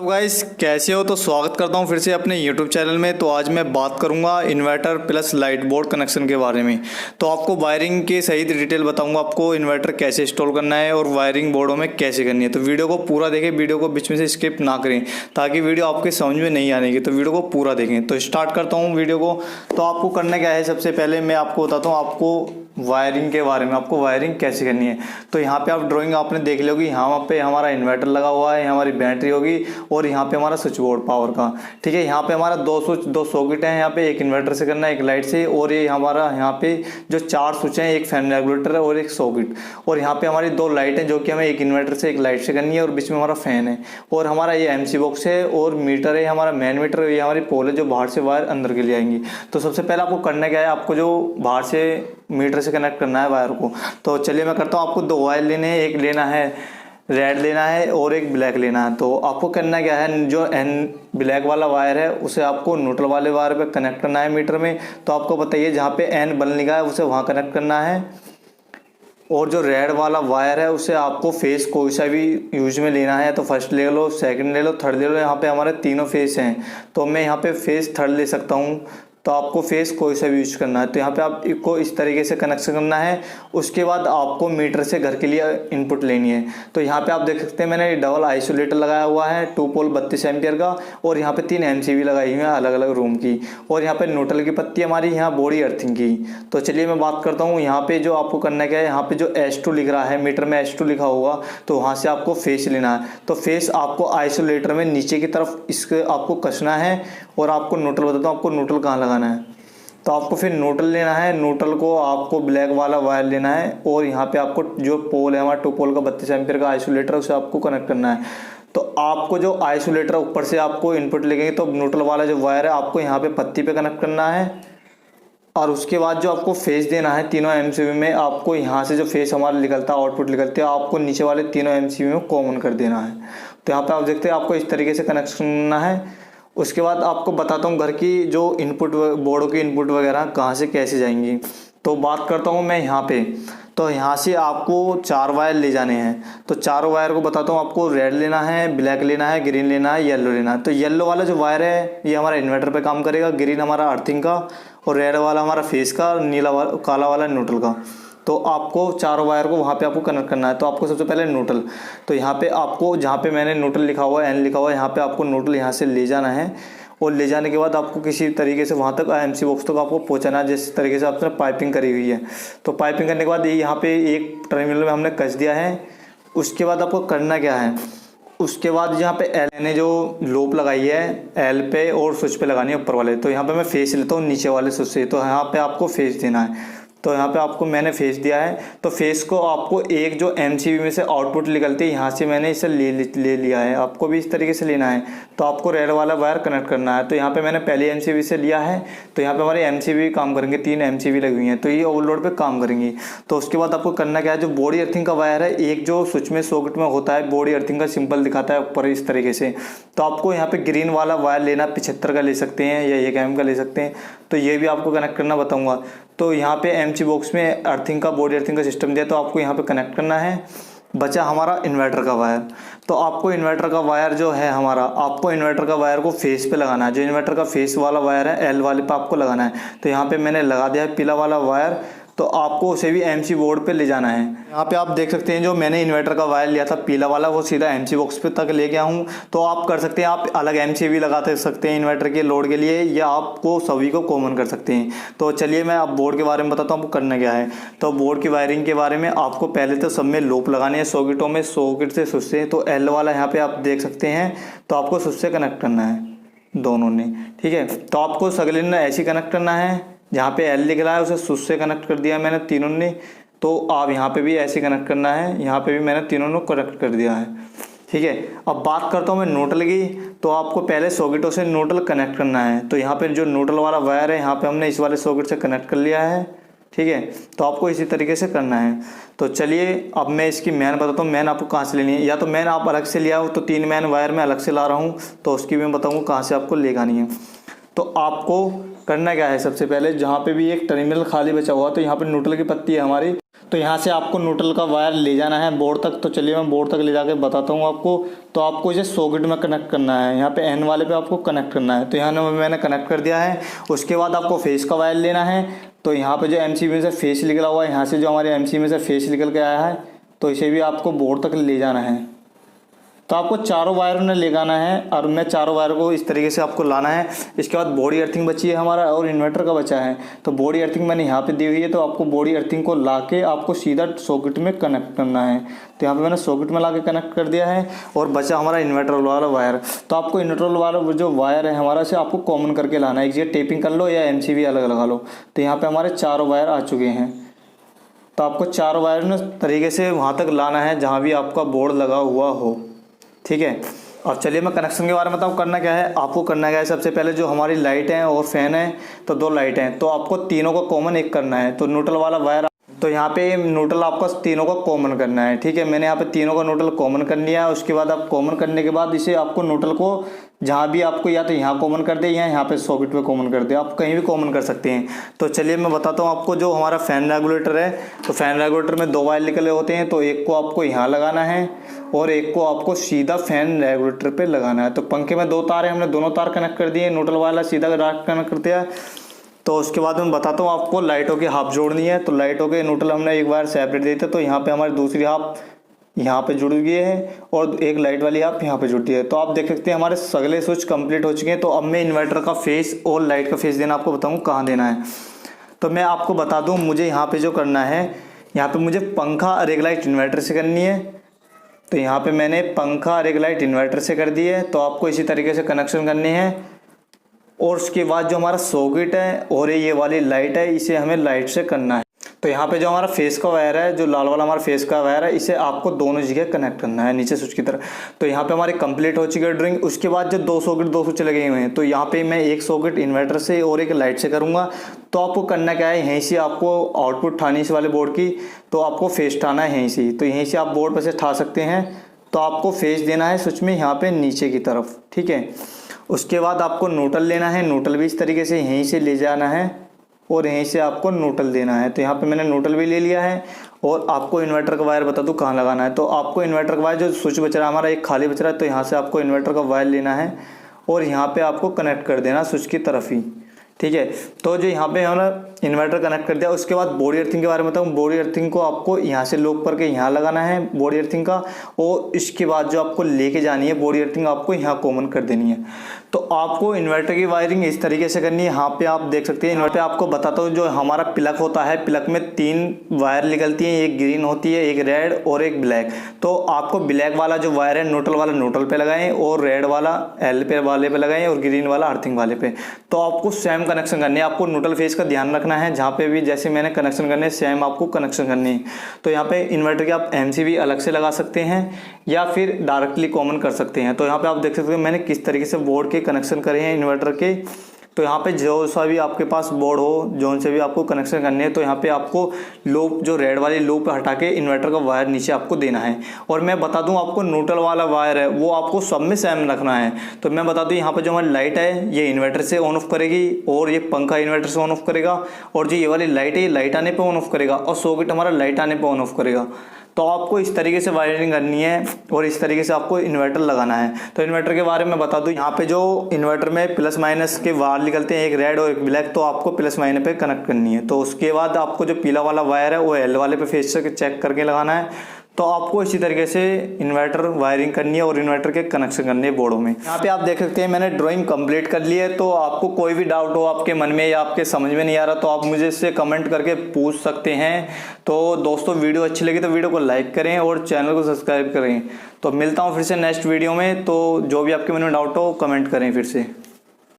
Guys कैसे हो। तो स्वागत करता हूं फिर से अपने YouTube चैनल में। तो आज मैं बात करूंगा inverter plus light board connection के बारे में। तो आपको वायरिंग की सही डिटेल बताऊंगा, आपको इन्वर्टर कैसे इंस्टॉल करना है और वायरिंग बोर्डों में कैसे करनी है। तो वीडियो को पूरा देखें, वीडियो को बीच में से स्किप ना करें ताकि वीडियो आपके समझ में नहीं आने की। तो वीडियो को पूरा देखें। तो स्टार्ट करता हूँ वीडियो को। तो आपको करना क्या है, सबसे पहले मैं आपको बताता हूँ आपको वायरिंग के बारे में, आपको वायरिंग कैसे करनी है। तो यहाँ पे आप ड्राइंग आपने देख ली होगी, यहाँ पे हमारा इन्वर्टर लगा हुआ है, हमारी बैटरी होगी और यहाँ पे हमारा स्विच बोर्ड पावर का। ठीक है, यहाँ पे हमारा दो सॉकेट है, यहाँ पे एक इन्वर्टर से करना है, एक लाइट से। और ये हमारा यहाँ पे जो 4 स्विच हैं, एक फैन रेगुलेटर है और एक सॉकेट। और यहाँ पे हमारी 2 लाइट है जो कि हमें एक इन्वर्टर से एक लाइट से करनी है और बीच में हमारा फैन है। और हमारा ये MC बॉक्स है और मीटर है, हमारा मेन मीटर। ये हमारी पोल है जो बाहर से वायर अंदर के लिए आएंगी। तो सबसे पहले आपको करना क्या है, आपको जो बाहर से मीटर से कनेक्ट करना है वायर को। तो चलिए मैं करता हूँ। आपको 2 वायर लेने हैं, एक लेना है रेड लेना है और एक ब्लैक लेना है। तो आपको करना क्या है, जो ब्लैक वाला वायर है उसे आपको न्यूट्रल वाले वायर पे कनेक्ट करना है मीटर में। तो आपको बताइए जहाँ पे N बल लिखा है उसे वहाँ कनेक्ट करना है। और जो रेड वाला वायर है उसे आपको फेस कोई सा भी यूज में लेना है। तो फर्स्ट ले लो, सेकंड ले लो, थर्ड ले लो। यहाँ पे हमारे तीनों फेस हैं तो मैं यहाँ पे फेस थर्ड ले सकता हूँ। तो आपको फेस कोई सा भी यूज करना है। तो यहाँ पे आपको इस तरीके से कनेक्शन करना है। उसके बाद आपको मीटर से घर के लिए इनपुट लेनी है। तो यहाँ पे आप देख सकते हैं मैंने डबल आइसोलेटर लगाया हुआ है 2 पोल 32 एम्पियर का। और यहाँ पे 3 MCB लगाई हुई है अलग अलग रूम की। और यहाँ पे न्यूट्रल की पत्ती हमारी यहाँ बॉडी अर्थिंग की। तो चलिए मैं बात करता हूँ। यहाँ पे जो आपको करना क्या है, यहाँ पे जो S2 लिख रहा है, मीटर में S2 लिखा होगा तो वहाँ से आपको फेस लेना है। तो फेस आपको आइसोलेटर में नीचे की तरफ इसके आपको कसना है। और आपको न्यूट्रल बताता हूँ, आपको न्यूट्रल कहाँ लगाना है। तो आपको फिर न्यूट्रल लेना है, न्यूट्रल को आपको ब्लैक वाला वायर लेना है। और यहाँ पे आपको जो पोल है हमारा 2 पोल का 32 एम्पियर का आइसोलेटर उसे आपको कनेक्ट करना है। तो आपको जो आइसोलेटर ऊपर से आपको इनपुट लगेंगे तो न्यूट्रल वाला जो वायर है आपको यहाँ पे पत्ती पे कनेक्ट करना है। और उसके बाद जो आपको फेस देना है तीनों MCB में, आपको यहाँ से जो फेस हमारा निकलता है आउटपुट निकलते हैं आपको नीचे वाले तीनों MCB में कॉमन कर देना है। तो यहाँ पे आप देखते हैं आपको इस तरीके से कनेक्शन करना है। उसके बाद आपको बताता हूँ घर की जो इनपुट बोर्डों की इनपुट वगैरह कहाँ से कैसे जाएंगी। तो बात करता हूँ मैं यहाँ पे। तो यहाँ से आपको 4 वायर ले जाने हैं। तो चारों वायर को बताता हूँ, आपको रेड लेना है, ब्लैक लेना है, ग्रीन लेना है, येलो लेना है। तो येलो वाला जो वायर है ये हमारा इन्वर्टर पे काम करेगा, ग्रीन हमारा अर्थिंग का और रेड वाला हमारा फेस का, नीला वाला काला वाला न्यूट्रल का। तो आपको 4 वायर को वहाँ पे आपको कनेक्ट करना है। तो आपको सबसे पहले न्यूट्रल, तो यहाँ पे आपको जहाँ पे मैंने न्यूट्रल लिखा हुआ है N लिखा हुआ है, यहाँ पे आपको न्यूट्रल यहाँ से ले जाना है। और ले जाने के बाद आपको किसी तरीके से वहाँ तक MC बॉक्स तक आपको पहुँचाना है, जिस तरीके से आपने पाइपिंग करी हुई है। तो पाइपिंग करने के बाद ये यहाँ पे एक टर्मिनल में हमने कस दिया है। उसके बाद आपको करना क्या है, उसके बाद यहाँ पे L ने जो लूप लगाई है L पे और स्विच पे लगानी है ऊपर वाले। तो यहाँ पे मैं फेस लेता हूँ नीचे वाले स्विच से। तो यहाँ पे आपको फेस देना है। तो यहाँ पे आपको मैंने फेस दिया है। तो फेस को आपको एक जो MCB में से आउटपुट निकलती है यहाँ से मैंने इसे ले लिया है, आपको भी इस तरीके से लेना है। तो आपको रेड वाला वायर कनेक्ट करना है। तो यहाँ पे मैंने पहले MCB से लिया है। तो यहाँ पे हमारे MCB काम करेंगे, 3 MCB लगी हुई हैं तो ये ओवरलोड पे काम करेंगी। तो उसके बाद आपको करना क्या है, जो बॉडी अर्थिंग का वायर है, एक जो स्विच में सॉकेट में होता है बॉडी अर्थिंग का सिंपल दिखाता है ऊपर इस तरीके से। तो आपको यहाँ पे ग्रीन वाला वायर लेना, 75 का ले सकते हैं या 1 mm का ले सकते हैं। तो ये भी आपको कनेक्ट करना बताऊँगा। तो यहाँ पे MC बॉक्स में अर्थिंग का बॉडी अर्थिंग का सिस्टम दिया तो आपको यहाँ पे कनेक्ट करना है। बचा हमारा इन्वर्टर का वायर। तो आपको इन्वर्टर का वायर जो है हमारा, आपको इन्वर्टर का वायर को फेस पे लगाना है। जो इन्वर्टर का फेस वाला वायर है L वाले पे आपको लगाना है। तो यहाँ पे मैंने लगा दिया है पीला वाला वायर। तो आपको उसे भी MC बोर्ड पे ले जाना है। यहाँ पे आप देख सकते हैं जो मैंने इन्वर्टर का वायर लिया था पीला वाला वो सीधा MC बॉक्स पे तक ले गया हूँ। तो आप कर सकते हैं, आप अलग MCB लगा सकते हैं इन्वर्टर के लोड के लिए, या आपको सभी को कॉमन कर सकते हैं। तो चलिए मैं अब बोर्ड के बारे में बताता हूँ आपको करना क्या है। तो बोर्ड की वायरिंग के बारे में आपको पहले तो सब में लूप लगाने हैं सॉकेटों में, सॉकेट से स्विच से। तो L वाला यहाँ पे आप देख सकते हैं, तो आपको स्विच से कनेक्ट करना है दोनों ने। ठीक है, तो आपको सगले ने ऐसे कनेक्ट करना है। जहाँ पे L लिख रहा है उसे स्विच से कनेक्ट कर दिया मैंने तीनों ने। तो आप यहाँ पे भी ऐसे कनेक्ट करना है, यहाँ पे भी मैंने तीनों ने कनेक्ट कर दिया है। ठीक है, अब बात करता हूँ मैं न्यूट्रल की। तो आपको पहले सॉकेटों से न्यूट्रल कनेक्ट करना है। तो यहाँ पे जो न्यूट्रल वाला वायर है यहाँ पे हमने इस वाले सॉकेट से कनेक्ट कर लिया है। ठीक है, तो आपको इसी तरीके से करना है। तो चलिए अब मैं इसकी मैन बताता हूँ, मैन आपको कहाँ से लेनी है। या तो मैन आप अलग से लिया हो तो 3 मैन वायर मैं अलग से ला रहा हूँ, तो उसकी मैं बताऊँगा कहाँ से आपको ले आनी है। तो आपको करना क्या है, सबसे पहले जहाँ पे भी एक टर्मिनल खाली बचा हुआ तो यहाँ पे न्यूट्रल की पत्ती है हमारी, तो यहाँ से आपको न्यूट्रल का वायर ले जाना है बोर्ड तक। तो चलिए मैं बोर्ड तक ले जाके बताता हूँ आपको। तो आपको इसे सॉकेट में कनेक्ट करना है, यहाँ पे एन वाले पे आपको कनेक्ट करना है। तो यहाँ मैंने कनेक्ट कर दिया है। उसके बाद आपको फेस का वायर लेना है। तो यहाँ पे जो एमसीबी से फेस निकला हुआ है, यहाँ से जो हमारे एमसीबी में से फेस निकल के आया है, तो इसे भी आपको बोर्ड तक ले जाना है। तो आपको चारों वायर में ले जाना है और मैं चारों वायर को इस तरीके से आपको लाना है। इसके बाद बॉडी अर्थिंग बची है हमारा और इन्वर्टर का बचा है। तो बॉडी अर्थिंग मैंने यहाँ पे दी हुई है, तो आपको बॉडी अर्थिंग को लाके आपको सीधा सॉकेट में कनेक्ट करना है। तो यहाँ पे मैंने सॉकेट में लाके कनेक्ट कर दिया है और बचा हमारा इन्वर्टर वाला वायर। तो आपको इन्वर्टर वाला जो वायर है हमारा से आपको कॉमन करके लाना है। एक जगह टेपिंग कर लो या एमसीबी अलग लगा लो। तो यहाँ पे हमारे चारों वायर आ चुके हैं। तो आपको चारों वायर में तरीके से वहाँ तक लाना है जहाँ भी आपका बोर्ड लगा हुआ हो, ठीक है। और चलिए मैं कनेक्शन के बारे में बताऊँ। करना क्या है, आपको करना क्या है, सबसे पहले जो हमारी लाइट है और फैन है, तो 2 लाइट हैं, तो आपको तीनों को कॉमन एक करना है। तो न्यूट्रल वाला वायर, तो यहाँ पे न्यूट्रल आपको तीनों को कॉमन करना है, ठीक है। मैंने यहाँ पे तीनों को न्यूट्रल कॉमन कर लिया है। उसके बाद आप कॉमन करने के बाद इसे आपको न्यूट्रल को जहाँ भी आपको या तो यहाँ कॉमन कर दे या यहाँ पे सॉकेट पे कॉमन कर दे, आप कहीं भी कॉमन कर सकते हैं। तो चलिए मैं बताता हूँ आपको। जो हमारा फैन रेगुलेटर है, तो फैन रेगुलेटर में 2 वायर निकले होते हैं। तो एक को आपको यहाँ लगाना है और एक को आपको सीधा फैन रेगुलेटर पे लगाना है। तो पंखे में 2 तार है, हमने दोनों तार कनेक्ट कर दिए। न्यूट्रल वाला सीधा कनेक्ट करते हैं। तो उसके बाद मैं बताता हूँ आपको लाइटों की हाफ जोड़नी है। तो लाइटों के न्यूट्रल हमने एक वायर सेपरेट दिए थे, तो यहाँ पे हमारी दूसरी हाफ यहाँ पे जुड़ गई है और एक लाइट वाली हाफ यहाँ पे जुड़ती है। तो आप देख सकते हैं हमारे सगले स्विच कंप्लीट हो चुके हैं। तो अब मैं इन्वर्टर का फेस और लाइट का फेस देना आपको बताऊँ कहाँ देना है। तो मैं आपको बता दूँ, मुझे यहाँ पे जो करना है, यहाँ पे मुझे पंखा और एक लाइट इन्वर्टर से करनी है। तो यहाँ पे मैंने पंखा और एक लाइट इन्वर्टर से कर दी है। तो आपको इसी तरीके से कनेक्शन करनी है। और उसके बाद जो हमारा सॉकेट है और ये वाली लाइट है, इसे हमें लाइट से करना है। तो यहाँ पे जो हमारा फेस का वायर है, जो लाल वाला हमारा फेस का वायर है, इसे आपको दोनों जगह कनेक्ट करना है नीचे स्विच की तरफ। तो यहाँ पे हमारी कंप्लीट हो चुकी है ड्राइंग। उसके बाद जो 2 सॉकेट 2 स्विच लगे हुए हैं, तो यहाँ पे मैं एक सॉकेट इन्वर्टर से और एक लाइट से करूँगा। तो आपको करना क्या है, यहीं से आपको आउटपुट उठानी इस वाले बोर्ड की। तो आपको फेस उठाना है यहीं से। तो यहीं से आप बोर्ड पर से उठा सकते हैं। तो आपको फेस देना है स्विच में यहाँ पे नीचे की तरफ, ठीक है। उसके बाद आपको न्यूट्रल लेना है। न्यूट्रल भी इस तरीके से यहीं से ले जाना है और यहीं से आपको न्यूट्रल देना है। तो यहाँ पे मैंने न्यूट्रल भी ले लिया है। और आपको इन्वर्टर का वायर बता दूँ कहाँ लगाना है। तो आपको इन्वर्टर का वायर, जो स्विच बच रहा है हमारा एक खाली बच रहा है, तो यहाँ से आपको इन्वर्टर का वायर लेना है और यहाँ पे आपको कनेक्ट कर देना स्विच की तरफ ही, ठीक है। तो जो यहाँ पे हमने इन्वर्टर कनेक्ट कर दिया। उसके बाद बॉडी अर्थिंग के बारे में बताऊँ। बॉडी अर्थिंग को आपको यहाँ से लॉक करके यहाँ लगाना है बॉडी अर्थिंग का, और इसके बाद जो आपको लेके जानी है बॉडी अर्थिंग आपको यहाँ कॉमन कर देनी है। तो आपको इन्वर्टर की वायरिंग इस तरीके से करनी है। यहाँ पे आप देख सकते हैं। इन्वर्टर आपको बताता हूँ, जो हमारा प्लग होता है, प्लग में 3 वायर निकलती हैं, एक ग्रीन होती है, एक रेड और एक ब्लैक। तो आपको ब्लैक वाला जो वायर है न्यूट्रल वाला न्यूट्रल पे लगाएं और रेड वाला एल पे वाले पे लगाएं और ग्रीन वाला अर्थिंग वाले पे। तो आपको सेम कनेक्शन करनी है। आपको न्यूट्रल फेस का ध्यान रखना है, जहाँ पे भी जैसे मैंने कनेक्शन करने सेम आपको कनेक्शन करनी है। तो यहाँ पे इन्वर्टर के आप एमसीबी अलग से लगा सकते हैं या फिर डायरेक्टली कॉमन कर सकते हैं। तो यहाँ पे आप देख सकते हैं मैंने किस तरीके से बोर्ड के कनेक्शन करे हैं इन्वर्टर के। तो यहाँ पे जो सा भी आपके पास बोर्ड हो, जो से भी आपको कनेक्शन करने हैं, तो यहाँ पे आपको लूप, जो रेड वाली लूप हटा के इन्वर्टर का वायर नीचे आपको देना है। और मैं बता दूं आपको, न्यूट्रल वाला वायर है वो आपको सब में सेम रखना है। तो मैं बता दूं, यहाँ पर जो हमारी लाइट है ये इन्वर्टर से ऑन ऑफ करेगी और ये पंखा इन्वर्टर से ऑन ऑफ करेगा, और जो ये वाली लाइट है ये लाइट आने पर ऑन ऑफ करेगा, और सॉकेट हमारा लाइट आने पर ऑन ऑफ करेगा। तो आपको इस तरीके से वायरिंग करनी है और इस तरीके से आपको इन्वर्टर लगाना है। तो इन्वर्टर के बारे में बता दूं, यहाँ पे जो इन्वर्टर में प्लस माइनस के वायर निकलते हैं, एक रेड और एक ब्लैक, तो आपको प्लस माइनस पे कनेक्ट करनी है। तो उसके बाद आपको जो पीला वाला वायर है वो एल वाले पे फेस से चेक करके लगाना है। तो आपको इसी तरीके से इन्वर्टर वायरिंग करनी है और इन्वर्टर के कनेक्शन करने हैं बोर्डों में। यहाँ पे आप देख सकते हैं मैंने ड्राइंग कंप्लीट कर ली है। तो आपको कोई भी डाउट हो आपके मन में या आपके समझ में नहीं आ रहा, तो आप मुझे इससे कमेंट करके पूछ सकते हैं। तो दोस्तों, वीडियो अच्छी लगी तो वीडियो को लाइक करें और चैनल को सब्सक्राइब करें। तो मिलता हूँ फिर से नेक्स्ट वीडियो में। तो जो भी आपके मन में डाउट हो कमेंट करें फिर से।